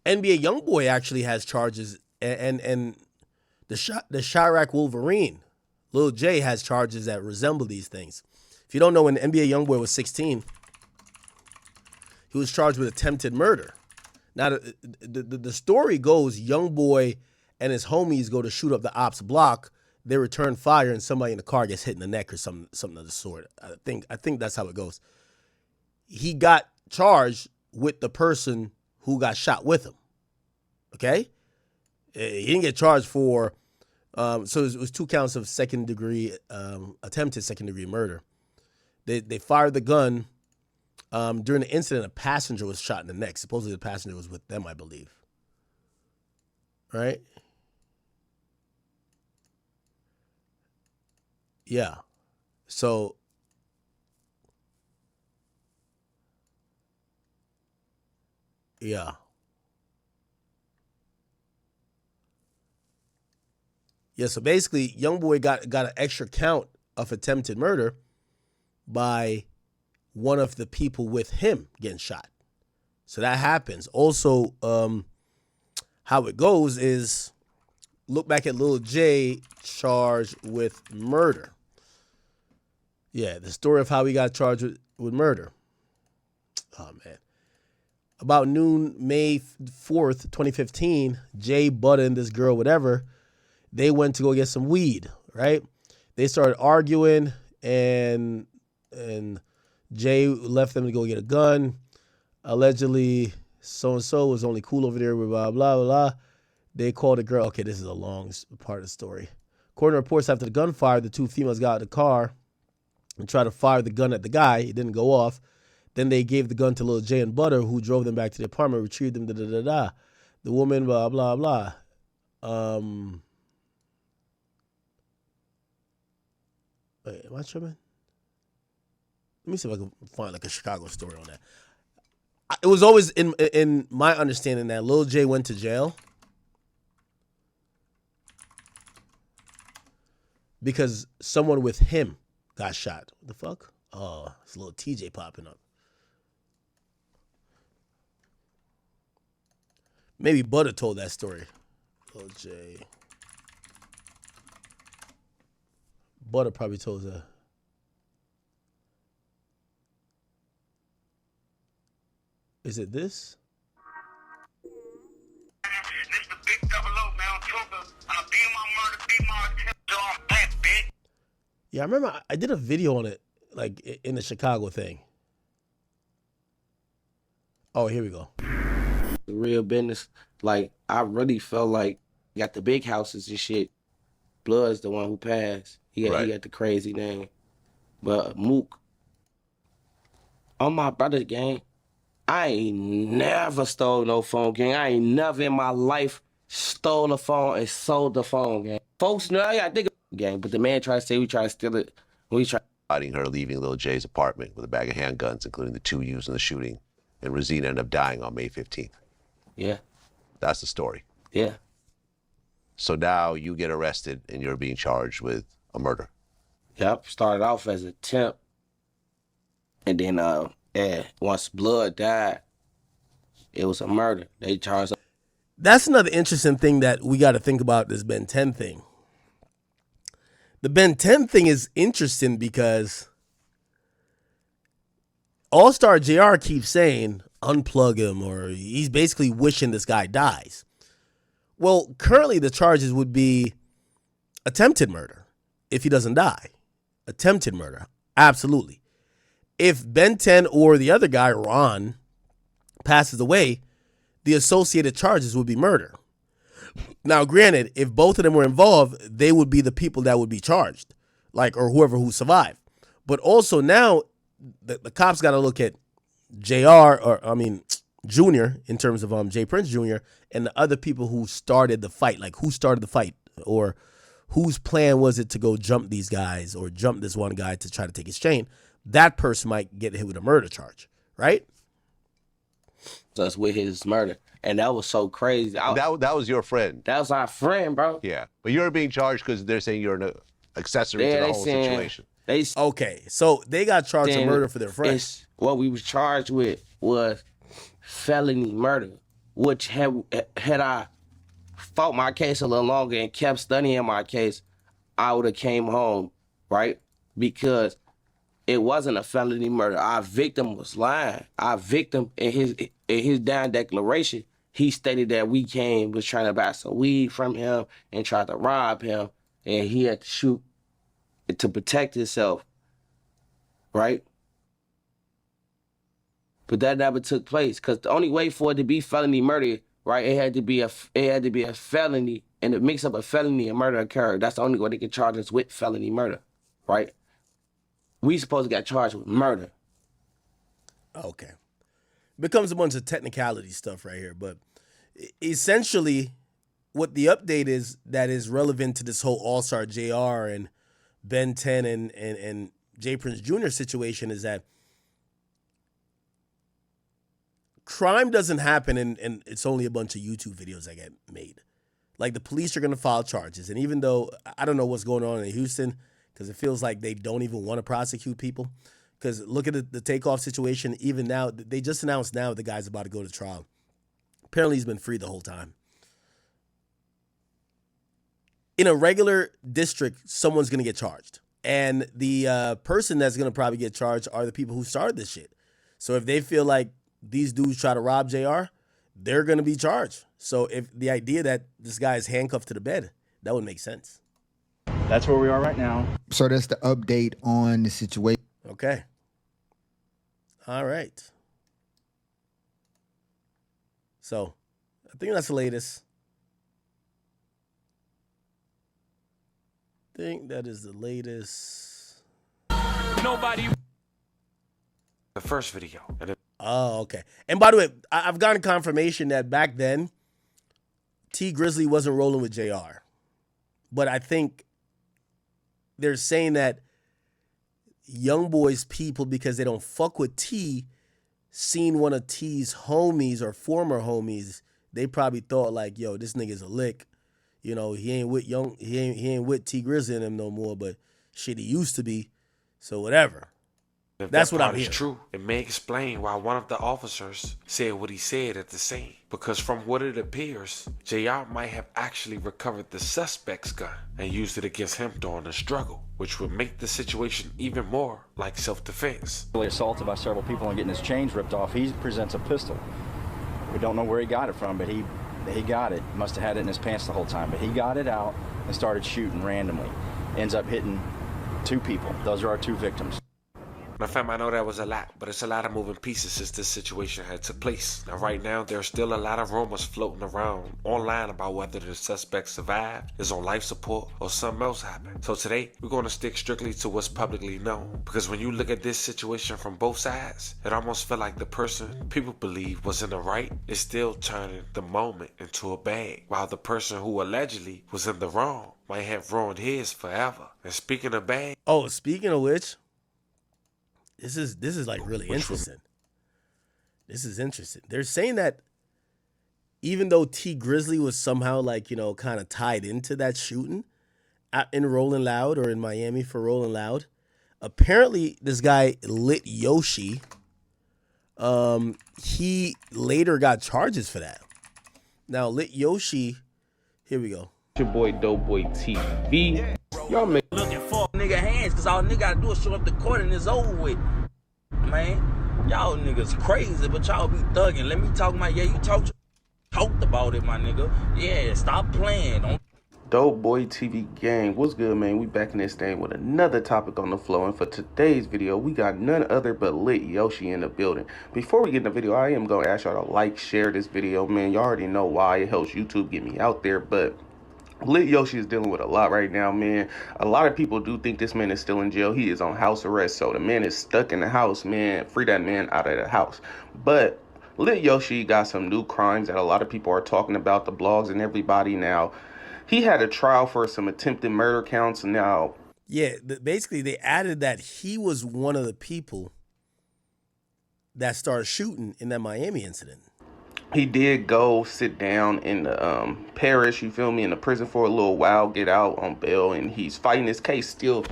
YoungBoy actually has charges, and the Chirac Wolverine, Lil J, has charges that resemble these things. If you don't know, when NBA YoungBoy was 16, he was charged with attempted murder. Now, the story goes, YoungBoy and his homies go to shoot up the ops block. They return fire, and somebody in the car gets hit in the neck or something of the sort. I think that's how it goes. He got charged with the person who got shot with him. Okay? He didn't get charged for, so it was 2 counts of attempted second-degree murder. They fired the gun. During the incident, a passenger was shot in the neck. Supposedly the passenger was with them, I believe. Right? Yeah. So yeah. Yeah, so basically YoungBoy got an extra count of attempted murder by one of the people with him getting shot. So that happens. Also, how it goes is, look back at Lil J charged with murder. Yeah, the story of how he got charged with murder. Oh, man. About noon, May 4th, 2015, Jay, Butter, and this girl, whatever, they went to go get some weed, right? They started arguing, and Jay left them to go get a gun. Allegedly, so-and-so was only cool over there with blah, blah, blah. They called a girl. Okay, this is a long part of the story. According to reports, after the gunfire, the 2 females got out of the car and tried to fire the gun at the guy. It didn't go off. Then they gave the gun to Lil J and Butter, who drove them back to the apartment, retrieved them, da-da-da-da. The woman, blah, blah, blah. Wait, am I tripping? Let me see if I can find like a Chicago story on that. It was always in my understanding that Lil J went to jail because someone with him got shot. What the fuck? Oh, it's a little TJ popping up. Maybe Butter told that story. Lil J. Butter probably told that. Is it this? Yeah, I remember I did a video on it, like in the Chicago thing. Oh, here we go. The real business. Like, I really felt like got the big houses and shit. Blood's the one who passed. He got the crazy name. But Mook, on my brother's gang, I ain't never stole no phone, gang. I ain't never in my life stole a phone and sold the phone, gang. Folks know I got think gang, but the man tried to say we try to steal it. We try Hiding her leaving Lil J's apartment with a bag of handguns, including the 2 used in the shooting, and Rosina ended up dying on May 15th. Yeah. That's the story. Yeah. So now you get arrested and you're being charged with a murder. Yep. Started off as an attempt, and then once Blood died, it was a murder. They charged. That's another interesting thing that we got to think about, this Ben 10 thing. The Ben 10 thing is interesting because Allstar JR keeps saying unplug him, or he's basically wishing this guy dies. Well, currently the charges would be attempted murder if he doesn't die. Attempted murder, absolutely. If Ben 10 or the other guy, Ron, passes away, the associated charges would be murder. Now, granted, if both of them were involved, they would be the people that would be charged, like, or whoever who survived. But also now, the cops got to look at Junior, in terms of Jay Prince Jr., and the other people who started the fight, like who started the fight, or whose plan was it to go jump these guys or jump this one guy to try to take his chain. That person might get hit with a murder charge, right? Us with his murder. And that was so crazy. That was your friend. That was our friend, bro. Yeah. But you're being charged because they're saying you're an accessory to the whole situation. Okay, so they got charged with murder for their friend. What we was charged with was felony murder, which had I fought my case a little longer and kept studying my case, I would have came home, right? Because it wasn't a felony murder. Our victim was lying. Our victim, in in his down declaration, he stated that was trying to buy some weed from him and tried to rob him, and he had to shoot to protect himself, right? But that never took place, because the only way for it to be felony murder, right, it had to be a felony, and the mix up of felony and murder occurred. That's the only way they can charge us with felony murder, right? We supposed to get charged with murder. Okay. Becomes a bunch of technicality stuff right here, but essentially what the update is that is relevant to this whole Allstar JR and Ben 10 and J Prince Jr. situation is that crime doesn't happen and it's only a bunch of YouTube videos that get made. Like, the police are going to file charges. And even though I don't know what's going on in Houston, because it feels like they don't even want to prosecute people. Because look at the takeoff situation. Even now, they just announced now the guy's about to go to trial. Apparently, he's been free the whole time. In a regular district, someone's going to get charged. And the person that's going to probably get charged are the people who started this shit. So if they feel like these dudes try to rob JR, they're going to be charged. So if the idea that this guy is handcuffed to the bed, that would make sense. That's where we are right now. So that's the update on the situation. Okay. All right. So I think that's the latest. I think that is the latest. Nobody. The first video. Oh, okay. And by the way, I've gotten confirmation that back then, T Grizzly wasn't rolling with JR. But I think they're saying that YoungBoy's people, because they don't fuck with T, seen one of T's homies or former homies, they probably thought like, yo, this nigga's a lick. You know, he ain't with he ain't with T Grizzly and him no more, but shit, he used to be. So whatever. If That's that what part I'm is hearing. true, it may explain why one of the officers said what he said at the scene. Because from what it appears, JR might have actually recovered the suspect's gun and used it against him during the struggle, which would make the situation even more like self-defense. Really assaulted by several people and getting his chains ripped off. He presents a pistol. We don't know where he got it from, but he got it. Must have had it in his pants the whole time, but he got it out and started shooting randomly. Ends up hitting 2 people. Those are our 2 victims. Now, fam, I know that was a lot, but it's a lot of moving pieces since this situation had took place. Now, right now, there's still a lot of rumors floating around online about whether the suspect survived, is on life support, or something else happened. So today, we're going to stick strictly to what's publicly known. Because when you look at this situation from both sides, it almost felt like the person people believe was in the right is still turning the moment into a bag, while the person who allegedly was in the wrong might have ruined his forever. And speaking of bag... Oh, speaking of which... This is like really interesting. This is interesting. They're saying that even though T Grizzly was somehow like, you know, kind of tied into that shooting in Rolling Loud or in Miami for Rolling Loud, apparently this guy Lit Yoshi, he later got charges for that. Now Lit Yoshi, here we go. Your boy Dope Boy TV. Y'all make looking for nigga hands, cause all nigga gotta do is show up the court and it's over with. Man, y'all niggas crazy, but y'all be thugging. Let me talk you talked about it, my nigga. Yeah, stop playing. Don't Dope Boy TV gang, what's good, man? We back in this thing with another topic on the flow, and for today's video, we got none other but Lit Yoshi in the building. Before we get in the video, I am gonna ask y'all to like, share this video, man. Y'all already know why. It helps YouTube get me out there, but Lit Yoshi is dealing with a lot right now, man. A lot of people do think this man is still in jail. He is on house arrest, so the man is stuck in the house, man. Free that man out of the house. But Lit Yoshi got some new crimes that a lot of people are talking about, the blogs and everybody now. He had a trial for some attempted murder counts now. Yeah, basically they added that he was one of the people that started shooting in that Miami incident. He did go sit down in the parish, you feel me, in the prison for a little while, get out on bail, and he's fighting his case still,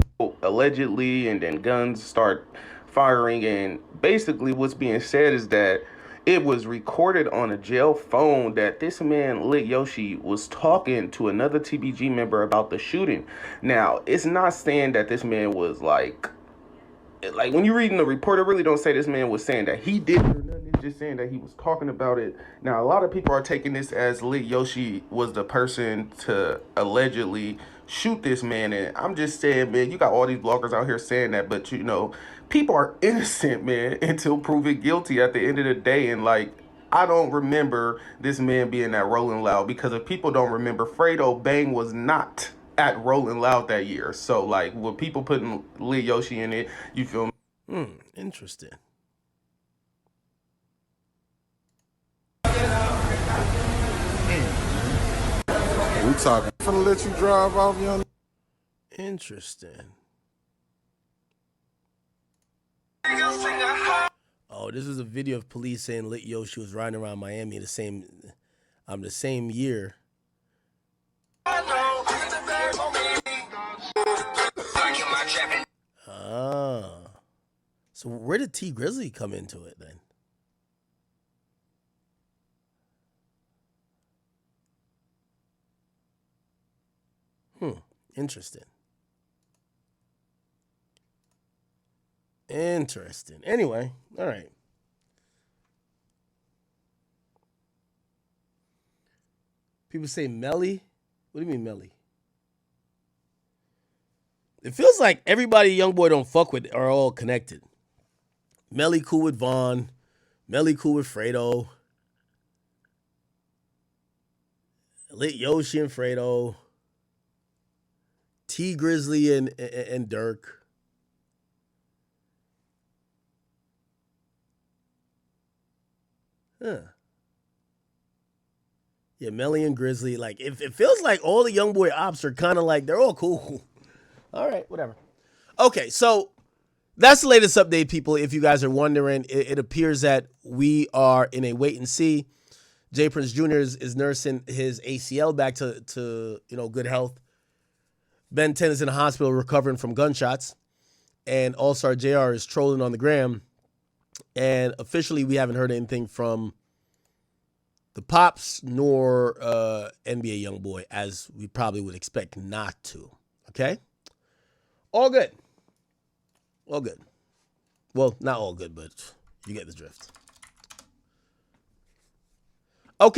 allegedly, and then guns start firing, and basically what's being said is that it was recorded on a jail phone that this man, Lit Yoshi, was talking to another TBG member about the shooting. Now, it's not saying that this man was like when you're reading the report, it really don't say this man was saying that he did it or nothing. was just saying that he was talking about it. Now, a lot of people are taking this as Lit Yoshi was the person to allegedly shoot this man. And I'm just saying, man, you got all these bloggers out here saying that, but you know, people are innocent, man, until proven guilty at the end of the day. And like, I don't remember this man being at Rolling Loud, because if people don't remember, Fredo Bang was not at Rolling Loud that year. So like, with people putting Lit Yoshi in it, you feel me? Interesting. We talking. I'm finna let you drive off, young. Interesting. Oh, this is a video of police saying Lit Yoshi was riding around Miami the same year. Ah. So where did T Grizzly come into it then? Interesting. Interesting. Anyway, all right. People say Melly. What do you mean Melly? It feels like everybody YoungBoy don't fuck with are all connected. Melly cool with Vaughn. Melly cool with Fredo. Lit Yoshi and Fredo. T Grizzly and Dirk. Huh. Yeah, Melly and Grizzly. Like, it feels like all the YoungBoy ops are kind of like, they're all cool. All right, whatever. Okay, so that's the latest update, people. If you guys are wondering, it appears that we are in a wait and see. Jay Prince Jr. is nursing his ACL back to good health. Ben 10 is in the hospital recovering from gunshots. And Allstar JR is trolling on the gram. And officially, we haven't heard anything from the Pops nor NBA YoungBoy, as we probably would expect not to. Okay? All good. All good. Well, not all good, but you get the drift.